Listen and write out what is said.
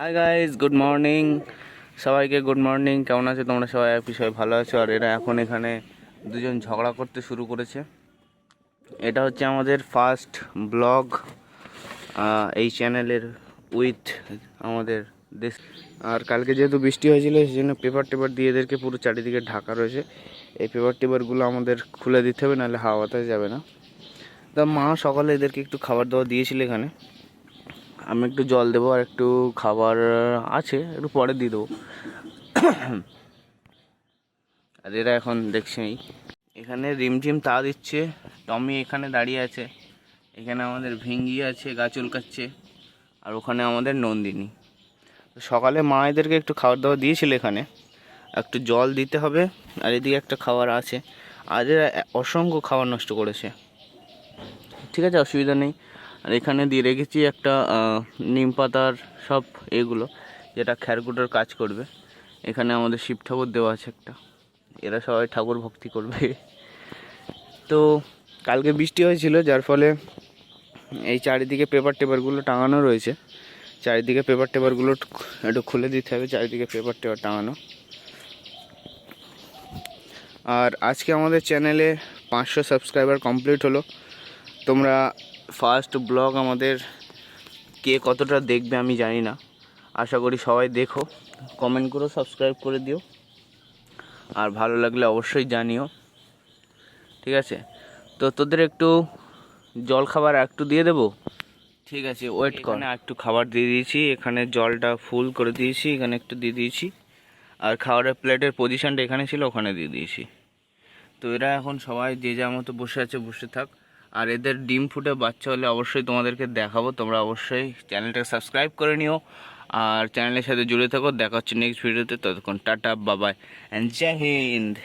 Hi guys, good morning. সবাইকে good morning. কেমন আছো তোমরা সবাই? সবাই ভালো আছো? আর এরা এখন এখানে দুজন ঝগড়া করতে শুরু করেছে। এটা হচ্ছে আমাদের ফার্স্ট ব্লগ এই চ্যানেলের উইথ আমাদের দেশ। আর কালকে যেহেতু বৃষ্টি হয়েছিল সেই জন্য পেপার টেপার দিয়ে এদেরকে পুরো চারিদিকে ঢাকা রয়েছে। এই পেপার টেপারগুলো আমাদের খুলে দিতে হবে, নাহলে হাওয়া বাতাস যাবে না। তা মা সকালে এদেরকে একটু খাবার দাবার দিয়েছিল এখানে। আমি একটু জল দেবো আর একটু খাবার আছে, একটু পরে দিয়ে দেবো। আর এরা এখন দেখছি এখানে রিমঝিম তা দিচ্ছে। টমি এখানে দাঁড়িয়ে আছে, এখানে আমাদের ভিঙ্গি আছে গাছ উলকাচ্ছে, আর ওখানে আমাদের নন্দিনী। সকালে মা এদেরকে একটু খাবার দাবার দিয়েছিল, এখানে একটু জল দিতে হবে। আর এদিকে একটা খাবার আছে, আর এরা অসংখ্য খাবার নষ্ট করেছে। ঠিক আছে, অসুবিধা নেই। আর এখানে দিয়ে রেখেছি একটা নিম পাতার সব এগুলো, যেটা খ্যারকুটোর কাজ করবে। এখানে আমাদের শিব ঠাকুর দেওয়া আছে একটা, এরা সবাই ঠাকুর ভক্তি করবে। তো কালকে বৃষ্টি হয়েছিল, যার ফলে এই চারিদিকে পেপার টেপারগুলো টাঙানো রয়েছে। চারিদিকে পেপার টেপারগুলো একটু খুলে দিতে হবে, চারিদিকে পেপার টেপার টাঙানো। আর আজকে আমাদের চ্যানেলে 500 সাবস্ক্রাইবার কমপ্লিট হলো। তোমরা ফার্স্ট ব্লগ আমাদের কে কতটা দেখবে আমি জানি না, আশা করি সবাই দেখো, কমেন্ট করো, সাবস্ক্রাইব করে দিও। আর ভালো লাগলে অবশ্যই জানিও, ঠিক আছে? তো তোদের একটু জল খাবার একটু দিয়ে দেবো, ঠিক আছে? ওয়েট কর। একটু খাবার দিয়ে দিয়েছি, এখানে জলটা ফুল করে দিয়েছি, এখানে একটু দিয়ে দিয়েছি। আর খাবারের প্লেটের পজিশানটা এখানে ছিল, ওখানে দিয়ে দিয়েছি। তো এরা এখন সবাই যে যার মতো বসে আছে, বসে থাক। আর এদের ডিম ফুটে বাচ্চা হলে অবশ্যই তোমাদেরকে দেখাবো। তোমরা অবশ্যই চ্যানেলটাকে সাবস্ক্রাইব করে নিও আর চ্যানেলের সাথে জুড়ে থাকো। দেখা হচ্ছে নেক্সট ভিডিওতে। ততক্ষণ টাটা, বাবাই অ্যান্ড জয় হিন্দ।